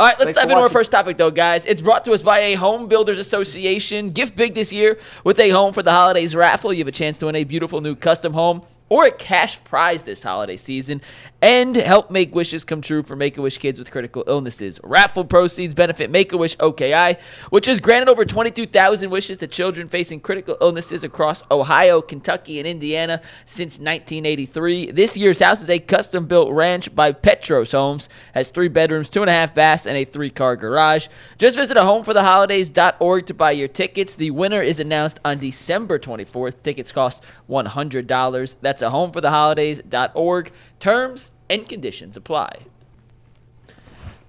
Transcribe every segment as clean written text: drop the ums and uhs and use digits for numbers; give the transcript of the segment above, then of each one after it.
All right, let's dive into our first topic, though, guys. It's brought to us by a Home Builders Association. Gift big this year with a Home for the Holidays raffle. You have a chance to win a beautiful new custom home or a cash prize this holiday season, and help make wishes come true for Make-A-Wish kids with critical illnesses. Raffle proceeds benefit Make-A-Wish OKI, which has granted over 22,000 wishes to children facing critical illnesses across Ohio, Kentucky, and Indiana since 1983. This year's house is a custom-built ranch by Petros Homes, has 3 bedrooms, 2.5 baths, and a 3-car garage. Just visit ahomefortheholidays.org to buy your tickets. The winner is announced on December 24th. Tickets cost $100. That's ahomefortheholidays.org. Terms and conditions apply.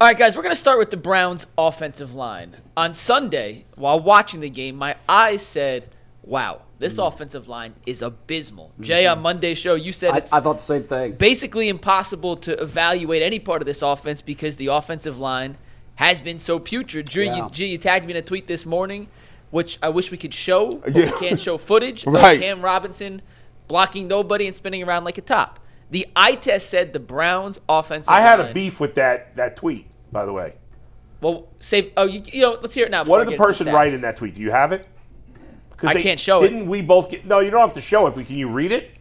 All right, guys, we're going to start with the Browns' offensive line. On Sunday, while watching the game, my eyes said, wow, this offensive line is abysmal. Jay, on Monday's show, you said I thought the same thing. Basically impossible to evaluate any part of this offense because the offensive line has been so putrid. G, you tagged me in a tweet this morning, which I wish we could show, but we can't show footage of Cam Robinson blocking nobody and spinning around like a top. The eye test said the Browns' offensive line. I had a beef with that tweet, by the way. Well, let's hear it now. What did the person write in that tweet? Do you have it? I can't show it. Didn't we both get? No, you don't have to show it, but can you read it?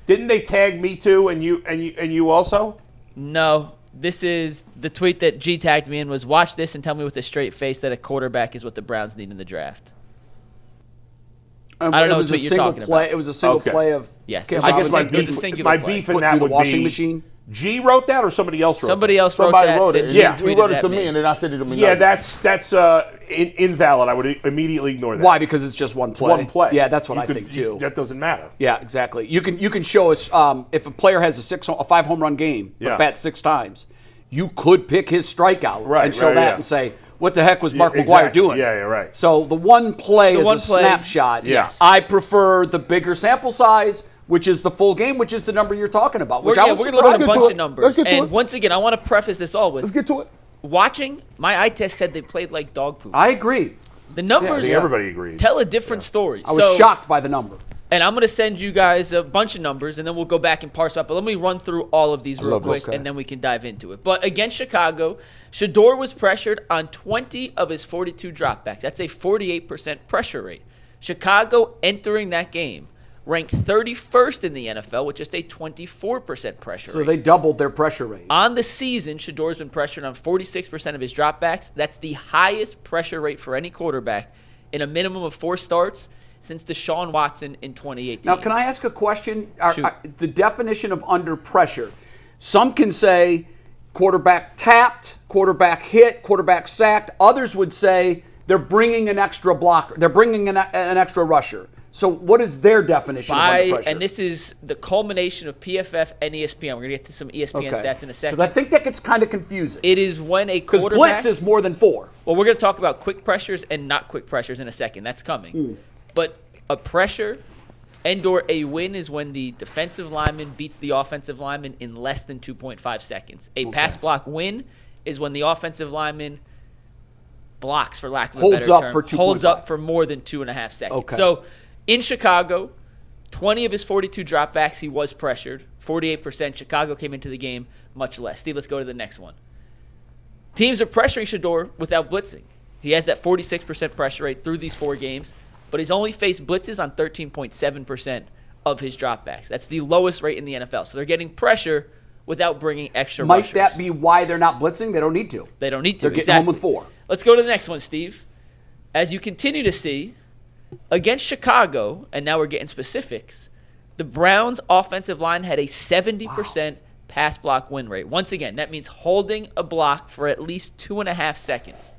Didn't they tag me too, and you also? No. This is the tweet that G tagged me in was, watch this and tell me with a straight face that a quarterback is what the Browns need in the draft. I don't know what you're talking about. It was a single play of Cam Robinson. I guess my beef in that would washing be machine. G wrote that or somebody else wrote Somebody that? else wrote Somebody that. wrote it. Yeah. He wrote it to me, and then I said it to me. Yeah, that's invalid. I would immediately ignore that. Why? Because it's just one play. One play. Yeah, that's what I think too. That doesn't matter. Yeah, exactly. You can show us if a player has a 5 home run game, but bats 6 times, you could pick his strikeout and show that and say, what the heck was Mark McGwire doing? Yeah, you're right. So the one play is a snapshot. Yes. I prefer the bigger sample size, which is the full game, which is the number you're talking about. We're going to look at a bunch of numbers. Let's get to it. And once again, I want to preface this all with. Let's get to it. Watching, my eye test said they played like dog poop. I agree. The numbers everybody agreed. tell a different story. I was shocked by the number. And I'm going to send you guys a bunch of numbers, and then we'll go back and parse up. But let me run through all of these real quick, and then we can dive into it. But against Chicago, Shedeur was pressured on 20 of his 42 dropbacks. That's a 48% pressure rate. Chicago, entering that game, ranked 31st in the NFL with just a 24% pressure rate. So they doubled their pressure rate. On the season, Shedeur's been pressured on 46% of his dropbacks. That's the highest pressure rate for any quarterback in a minimum of 4 starts since Deshaun Watson in 2018. Now, can I ask a question? The definition of under pressure. Some can say quarterback tapped, quarterback hit, quarterback sacked. Others would say they're bringing an extra blocker. They're bringing an extra rusher. So what is their definition of under pressure? And this is the culmination of PFF and ESPN. We're going to get to some ESPN stats in a second. Because I think that gets kind of confusing. It is when a quarterback... Because blitz is more than 4. Well, we're going to talk about quick pressures and not quick pressures in a second. That's coming. But a pressure and/or a win is when the defensive lineman beats the offensive lineman in less than 2.5 seconds. A pass block win is when the offensive lineman blocks, for lack of a better term. Holds up for more than 2.5 seconds. Okay. So in Chicago, 20 of his 42 dropbacks, he was pressured. 48%. Chicago came into the game much less. Steve, let's go to the next one. Teams are pressuring Shedeur without blitzing. He has that 46% pressure rate through these 4 games, but he's only faced blitzes on 13.7% of his dropbacks. That's the lowest rate in the NFL. So they're getting pressure without bringing extra rushers. Might that be why they're not blitzing? They don't need to. They don't need to. They're getting home with 4. Let's go to the next one, Steve. As you continue to see, against Chicago, and now we're getting specifics, the Browns' offensive line had a 70% pass block win rate. Once again, that means holding a block for at least 2.5 seconds.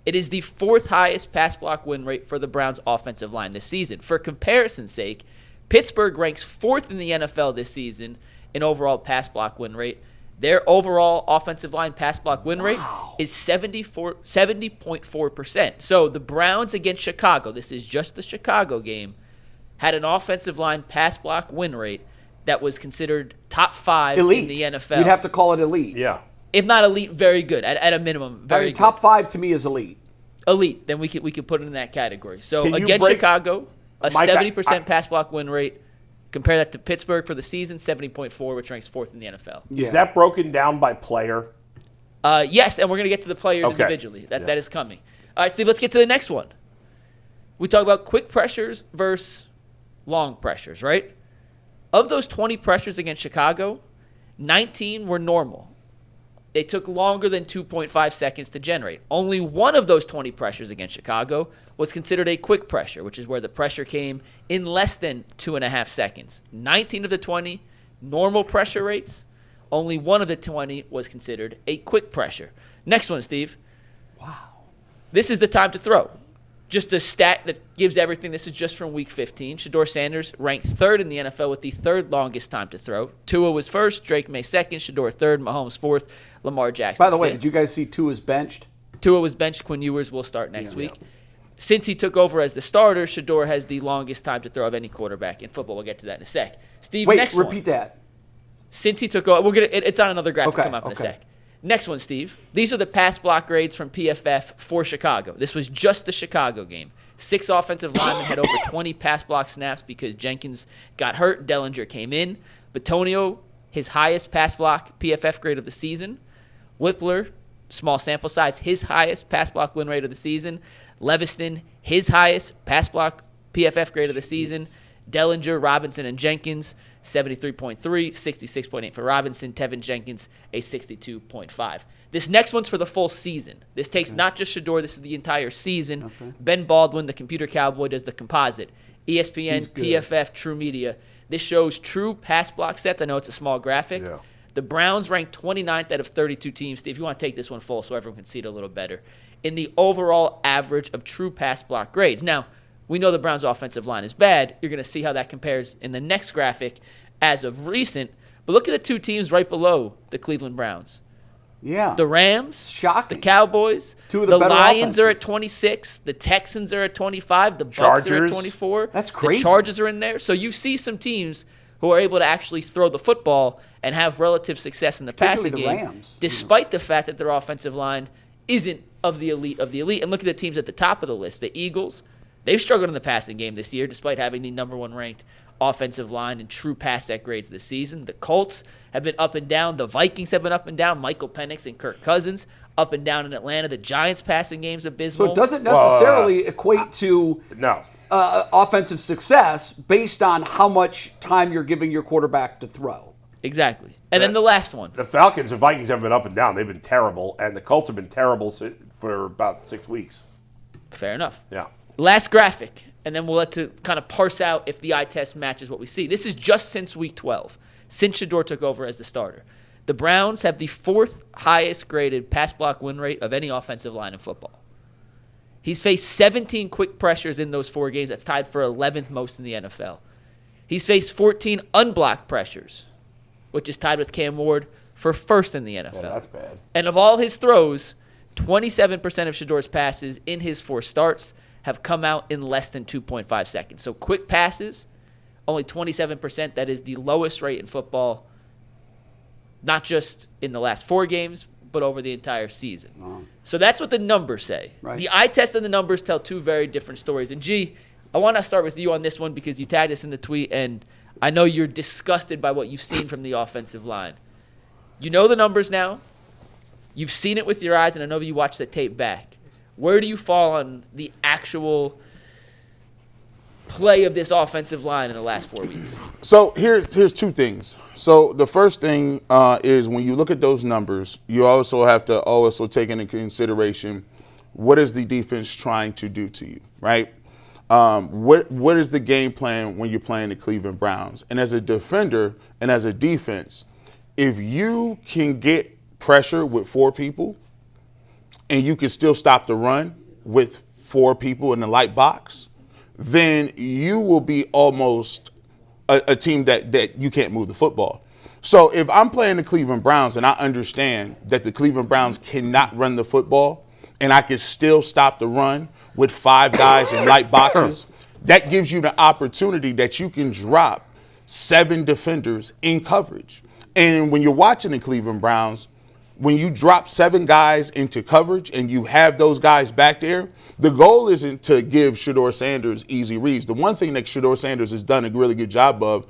It is the 4th highest pass block win rate for the Browns' offensive line this season. For comparison's sake, Pittsburgh ranks 4th in the NFL this season in overall pass block win rate. Their overall offensive line pass block win rate is 70.4%. So the Browns against Chicago, this is just the Chicago game, had an offensive line pass block win rate that was considered top 5 elite in the NFL. You'd have to call it elite. Yeah. If not elite, very good. At a minimum, very good. Top 5 to me is elite. Elite, then we could put it in that category. So against Chicago, a 70% pass block win rate. Compare that to Pittsburgh for the season, 70.4, which ranks 4th in the NFL. Yeah. Is that broken down by player? Yes, and we're going to get to the players individually. That is coming. All right, Steve, let's get to the next one. We talk about quick pressures versus long pressures, right? Of those 20 pressures against Chicago, 19 were normal. They took longer than 2.5 seconds to generate. Only one of those 20 pressures against Chicago was considered a quick pressure, which is where the pressure came in less than 2.5 seconds. 19 of the 20, normal pressure rates. Only one of the 20 was considered a quick pressure. Next one, Steve. Wow. This is the time to throw. Just a stat that gives everything. This is just from Week 15. Shedeur Sanders ranked third in the NFL with the third longest time to throw. Tua was first, Drake May second, Shedeur third, Mahomes fourth, Lamar Jackson By the way, fifth. did you guys see Tua's benched? Tua was benched. Quinn Ewers will start next week. Since he took over as the starter, Shedeur has the longest time to throw of any quarterback in football. We'll get to that in a sec. Steve, Wait, next repeat that. Since he took over, it's on another graphic coming up in a sec. Next one, Steve. These are the pass block grades from PFF for Chicago. This was just the Chicago game. 6 offensive linemen had over 20 pass block snaps because Jenkins got hurt. Dellinger came in. Bitonio, his highest pass block PFF grade of the season. Whippler, small sample size, his highest pass block win rate of the season. Leviston, his highest pass block PFF grade of the season. Dellinger, Robinson, and Jenkins, 73.3, 66.8 for Robinson. Tevin Jenkins, a 62.5. This next one's for the full season. This takes not just Shedeur, this is the entire season. Ben Baldwin, the computer cowboy, does the composite. ESPN, PFF, True Media. This shows true pass block sets. I know it's a small graphic. Yeah. The Browns ranked 29th out of 32 teams. Steve, if you want to take this one full so everyone can see it a little better, in the overall average of true pass block grades. Now, we know the Browns' offensive line is bad. You're going to see how that compares in the next graphic as of recent. But look at the two teams right below the Cleveland Browns. Yeah. The Rams, Shocking. the Cowboys, Two of the better Lions are at offenses. 26, the Texans are at 25, the Bucs are Chargers. at 24. That's crazy. The Chargers are in there. So you see some teams who are able to actually throw the football and have relative success in the passing Particularly game, the Rams. despite the fact that their offensive line isn't of the elite of the elite. And look at the teams at the top of the list. The Eagles, they've struggled in the passing game this year, despite having the number one ranked offensive line and true pass set grades this season. The Colts have been up and down. The Vikings have been up and down. Michael Penix and Kirk Cousins up and down in Atlanta. The Giants' passing game's abysmal. So it doesn't necessarily equate to No. offensive success based on how much time you're giving your quarterback to throw. Exactly. And then the last one. The Falcons and Vikings have been up and down. They've been terrible, and the Colts have been terrible for about 6 weeks. Fair enough. Yeah. Last graphic, and then we'll let to kind of parse out if the eye test matches what we see. This is just since Week 12, since Shedeur took over as the starter. The Browns have the 4th highest graded pass block win rate of any offensive line in football. He's faced 17 quick pressures in those 4 games. That's tied for 11th most in the NFL. He's faced 14 unblocked pressures, which is tied with Cam Ward for 1st in the NFL. Yeah, that's bad. And of all his throws, 27% of Shedeur's passes in his 4 starts have come out in less than 2.5 seconds. So quick passes, only 27%. That is the lowest rate in football, not just in the last 4 games, but over the entire season. Wow. So that's what the numbers say. Right. The eye test and the numbers tell 2 very different stories. And, G, I want to start with you on this one because you tagged us in the tweet, and I know you're disgusted by what you've seen from the offensive line. You know the numbers now. You've seen it with your eyes, and I know you watched the tape back. Where do you fall on the actual play of this offensive line in the last 4 weeks? So here's 2 things. So the first thing is when you look at those numbers, you also have to also take into consideration what is the defense trying to do to you, right? What is the game plan when you're playing the Cleveland Browns? And as a defender and as a defense, if you can get pressure with 4 people and you can still stop the run with 4 people in the light box, then you will be almost a team that you can't move the football. So if I'm playing the Cleveland Browns and I understand that the Cleveland Browns cannot run the football and I can still stop the run with 5 guys in light boxes, that gives you the opportunity that you can drop 7 defenders in coverage. And when you're watching the Cleveland Browns, when you drop 7 guys into coverage and you have those guys back there, the goal isn't to give Shedeur Sanders easy reads. The one thing that Shedeur Sanders has done a really good job of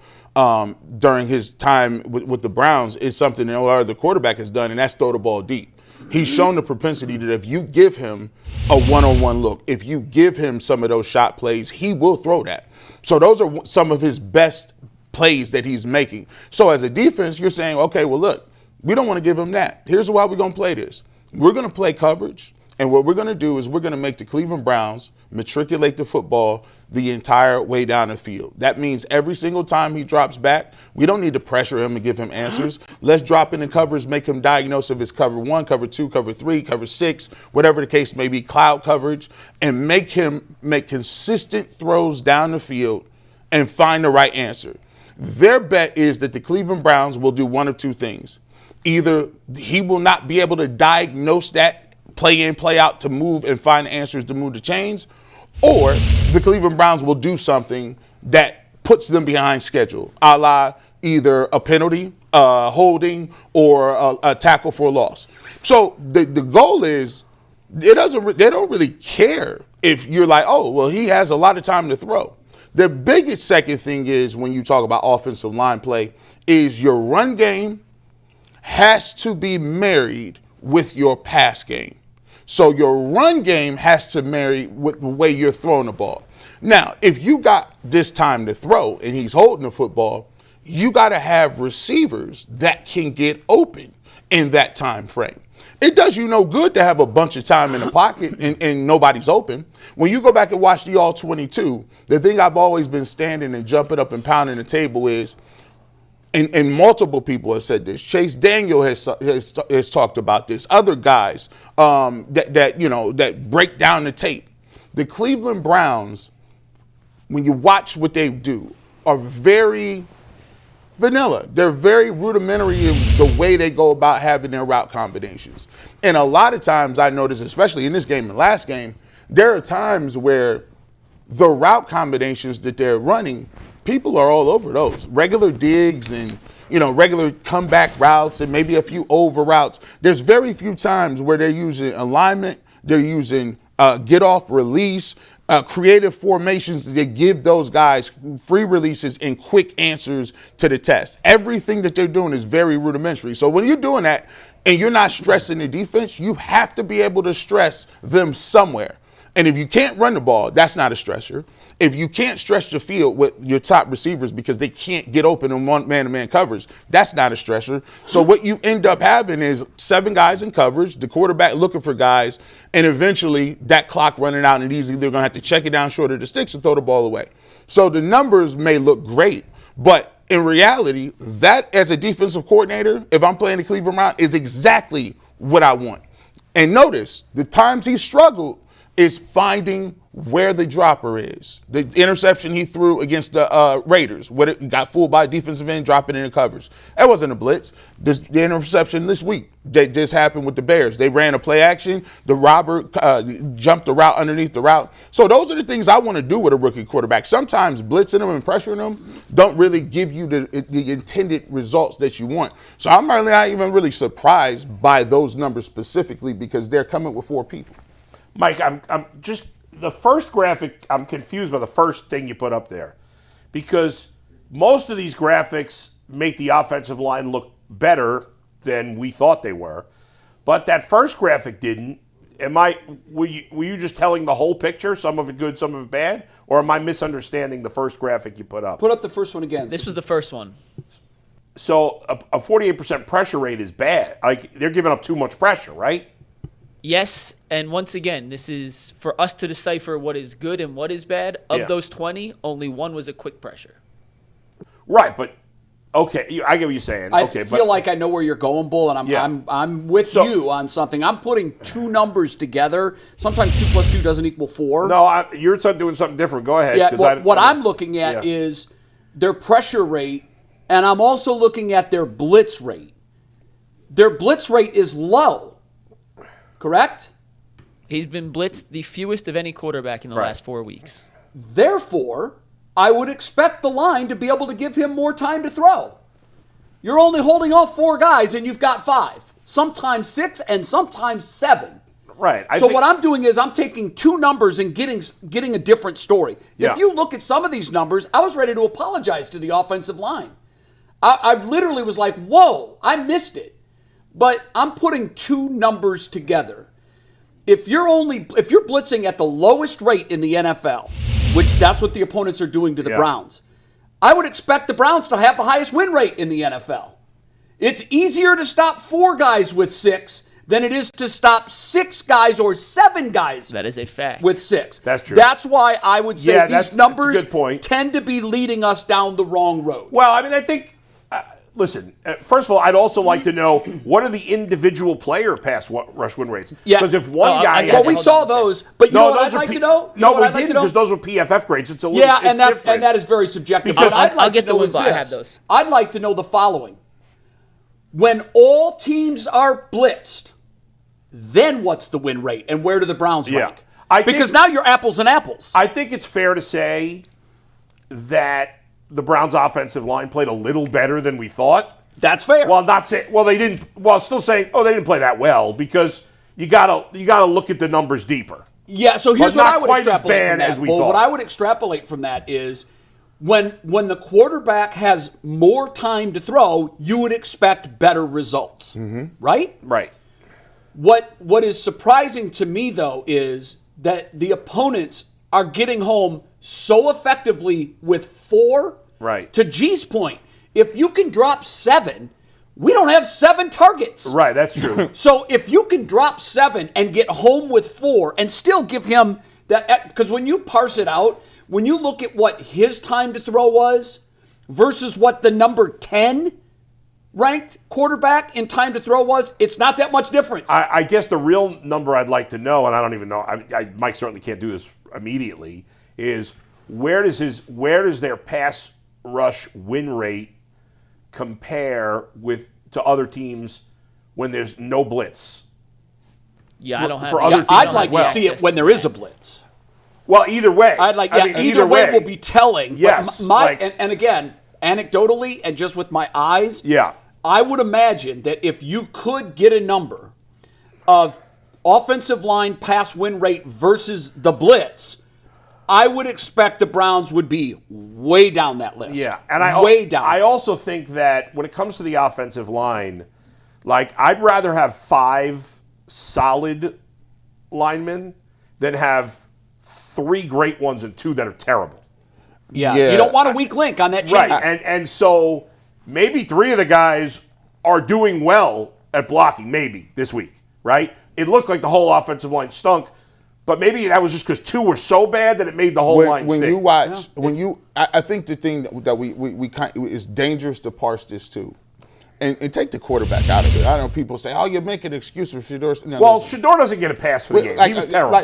during his time with the Browns is something no other quarterback has done, and that's throw the ball deep. He's shown the propensity that if you give him a one-on-one look, if you give him some of those shot plays, he will throw that. So those are some of his best plays that he's making. So as a defense, you're saying, okay, well, look, we don't want to give him that. Here's why we're going to play this. We're going to play coverage, and what we're going to do is we're going to make the Cleveland Browns matriculate the football the entire way down the field. That means every single time he drops back, we don't need to pressure him and give him answers. Let's drop in the covers, make him diagnose if it's cover 1, cover 2, cover 3, cover 6, whatever the case may be, cloud coverage, and make him make consistent throws down the field and find the right answer. Their bet is that the Cleveland Browns will do one of two things. Either he will not be able to diagnose that play in, play out to move and find answers to move the chains, or the Cleveland Browns will do something that puts them behind schedule, a la either a penalty, holding, or a tackle for a loss. So the goal is they don't really care if you're like, oh, well, he has a lot of time to throw. The biggest second thing is when you talk about offensive line play is your run game has to be married with your pass game. So your run game has to marry with the way you're throwing the ball. Now, if you got this time to throw and he's holding the football, you got to have receivers that can get open in that time frame. It does you no good to have a bunch of time in the pocket and nobody's open. When you go back and watch the All-22, the thing I've always been standing and jumping up and pounding the table is, and multiple people have said this. Chase Daniel has talked about this. Other guys that break down the tape. The Cleveland Browns, when you watch what they do, are very vanilla. They're very rudimentary in the way they go about having their route combinations. And a lot of times I notice, especially in this game and last game, there are times where the route combinations that they're running, people are all over those. Regular digs and, regular comeback routes and maybe a few over routes. There's very few times where they're using alignment, they're using get off release, creative formations that give those guys free releases and quick answers to the test. Everything that they're doing is very rudimentary. So when you're doing that and you're not stressing the defense, you have to be able to stress them somewhere. And if you can't run the ball, that's not a stressor. If you can't stretch the field with your top receivers because they can't get open in one man-to-man coverage, that's not a stressor. So what you end up having is 7 guys in coverage, the quarterback looking for guys, and eventually that clock running out and he's either going to have to check it down short of the sticks or throw the ball away. So the numbers may look great, but in reality, that as a defensive coordinator, if I'm playing the Cleveland Browns, is exactly what I want. And notice, the times he struggled is finding where the dropper is. The interception he threw against the Raiders, he got fooled by a defensive end, dropping in the covers. That wasn't a blitz. The interception this week that just happened with the Bears. They ran a play action. The robber jumped the route underneath the route. So those are the things I want to do with a rookie quarterback. Sometimes blitzing them and pressuring them don't really give you the intended results that you want. So I'm really not even really surprised by those numbers specifically because they're coming with 4 people. Mike, I'm just the first graphic. I'm confused by the first thing you put up there, because most of these graphics make the offensive line look better than we thought they were, but that first graphic didn't. Were you just telling the whole picture, some of it good, some of it bad, or am I misunderstanding the first graphic you put up? Put up the first one again. This was the first one. So a 48% pressure rate is bad. Like, they're giving up too much pressure, right? Yes, and once again, this is for us to decipher what is good and what is bad. Of those 20, only 1 was a quick pressure. Right, but okay, I get what you're saying. I feel like I know where you're going, Bull, and I'm with you on something. I'm putting 2 numbers together. Sometimes 2 plus 2 doesn't equal 4. No, you're doing something different. Go ahead. Yeah, what I'm looking at is their pressure rate, and I'm also looking at their blitz rate. Their blitz rate is low. Correct? He's been blitzed the fewest of any quarterback in the last 4 weeks. Therefore, I would expect the line to be able to give him more time to throw. You're only holding off 4 guys and you've got 5. Sometimes 6 and sometimes 7. Right. What I'm doing is I'm taking 2 numbers and getting a different story. Yeah. If you look at some of these numbers, I was ready to apologize to the offensive line. I literally was like, whoa, I missed it. But I'm putting two numbers together. If you're blitzing at the lowest rate in the NFL, which that's what the opponents are doing to the Browns, I would expect the Browns to have the highest win rate in the NFL. It's easier to stop 4 guys with 6 than it is to stop 6 guys or 7 guys. That is a fact. With 6. That's true. That's why I would say these numbers that's a good point. tend to be leading us down the wrong road. Well, I mean, I think, listen, first of all, I'd also like to know what are the individual player pass rush win rates? Yeah. Because if one guy... Well, we saw those, but you know what I'd like to know? No, we didn't, because those were PFF grades. It's a little and that is very subjective. Because I'll get the ones I have those. I'd like to know the following. When all teams are blitzed, then what's the win rate and where do the Browns rank? Because now you're apples and apples. I think it's fair to say that the Browns' offensive line played a little better than we thought. That's fair. Well, they didn't. Well, still saying, they didn't play that well, because you gotta look at the numbers deeper. Yeah. So here's what I would extrapolate from that. As we thought. What I would extrapolate from that is when the quarterback has more time to throw, you would expect better results. Mm-hmm. Right? Right. What is surprising to me, though, is that the opponents are getting home so effectively with 4. Right. To G's point, if you can drop 7, we don't have 7 targets. Right, that's true. So if you can drop 7 and get home with 4 and still give him that, because when you parse it out, when you look at what his time to throw was versus what the number 10 ranked quarterback in time to throw was, it's not that much difference. I guess the real number I'd like to know, and I don't even know, Mike certainly can't do this immediately, is where does their pass rush win rate compare to other teams when there's no blitz? Yeah, I don't have. For other teams, I'd like to see it when there is a blitz. Well, either way. Either way will be telling. Yes. And again, anecdotally and just with my eyes, I would imagine that if you could get a number of offensive line pass win rate versus the blitz, I would expect the Browns would be way down that list. Yeah, and way down. I also think that when it comes to the offensive line, I'd rather have 5 solid linemen than have 3 great ones and 2 that are terrible. Yeah. You don't want a weak link on that chain. Right, and so maybe 3 of the guys are doing well at blocking, maybe, this week, right? It looked like the whole offensive line stunk, but maybe that was just because 2 were so bad that it made the whole line stink. When you watch, I think the thing that we kind of, it's dangerous to parse this too. And take the quarterback out of it. I know people say, "Oh, you're making an excuse for Shedeur." No, well, Shedeur doesn't get a pass for the game. He was terrible.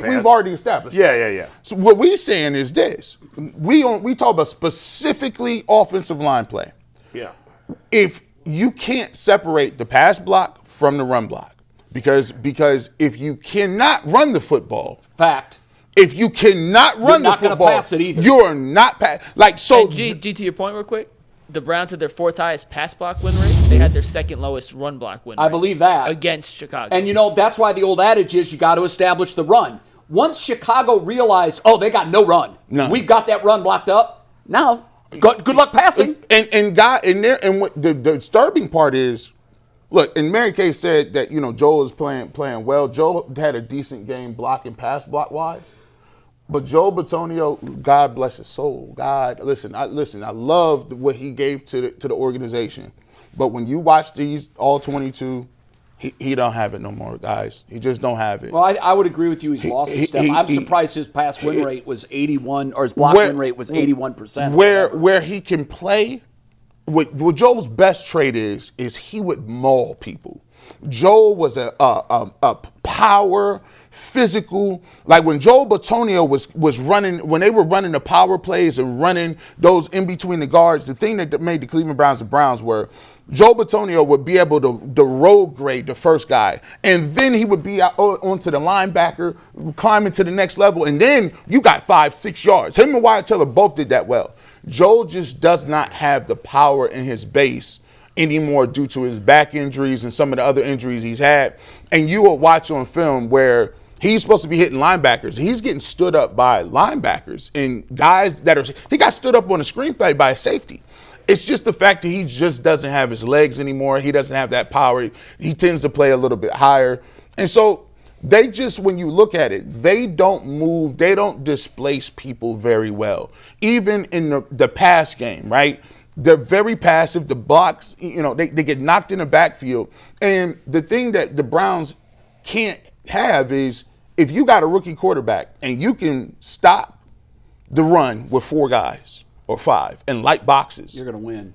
We've already established. Yeah. So what we're saying is this: we talk about specifically offensive line play. Yeah. If you can't separate the pass block from the run block, because if you cannot run the football, fact. If you cannot run the football, you're not going to pass it either. You're not so. G, to your point, real quick. The Browns had their 4th highest pass block win rate. They had their 2nd lowest run block win rate. I believe that. Against Chicago. And, that's why the old adage is you got to establish the run. Once Chicago realized, they got no run. No. We've got that run blocked up. Now, good luck passing. And what the disturbing part is, look, and Mary Kay said that, Joel is playing well. Joel had a decent game blocking pass block-wise. But Joe Bitonio, God bless his soul. God, listen. I loved what he gave to the organization. But when you watch these all 22, he don't have it no more, guys. He just don't have it. Well, I would agree with you. He's lost his step. I'm surprised his pass win rate was 81, or his block win rate was 81%. Where he can play, what Joe's best trait is he would maul people. Joel was a power, physical. Like when Joel Bitonio was running, when they were running the power plays and running those in between the guards, the thing that made the Cleveland Browns the Browns were Joel Bitonio would be able to road grade the first guy, and then he would be out onto the linebacker, climbing to the next level, and then you got 5-6 yards. Him and Wyatt Teller both did that well. Joel just does not have the power in his base anymore due to his back injuries and some of the other injuries he's had. And you will watch on film where he's supposed to be hitting linebackers. He's getting stood up by linebackers and guys he got stood up on a screenplay by a safety. It's just the fact that he just doesn't have his legs anymore. He doesn't have that power. He tends to play a little bit higher. And so they just, when you look at it, they don't move. They don't displace people very well. Even in the pass game, right? They're very passive. The blocks, they get knocked in the backfield. And the thing that the Browns can't have is if you got a rookie quarterback and you can stop the run with 4 guys or 5 and light boxes, you're going to win.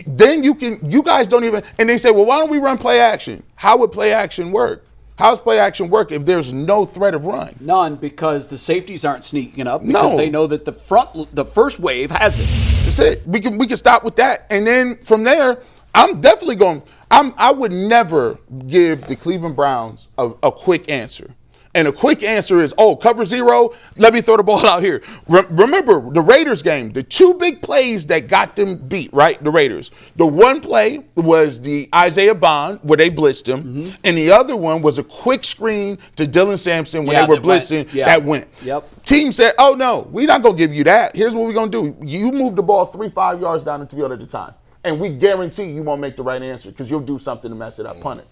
Then you guys don't even, and they say, well, why don't we run play action? How would play action work? How does play action work if there's no threat of run? None, because the safeties aren't sneaking up because they know that the first wave has it. That's it. We can stop with that. And then from there, I'm definitely going, I would never give the Cleveland Browns a quick answer. And a quick answer is, cover 0, let me throw the ball out here. Remember, the Raiders game, the 2 big plays that got them beat, right, the Raiders. The one play was the Isaiah Bond, where they blitzed him, and the other one was a quick screen to Dylan Sampson when they were blitzing, that went. Yep. Team said, oh, no, we're not going to give you that. Here's what we're going to do. You move the ball 3-5 yards down the field at a time, and we guarantee you won't make the right answer because you'll do something to mess it up, punt it.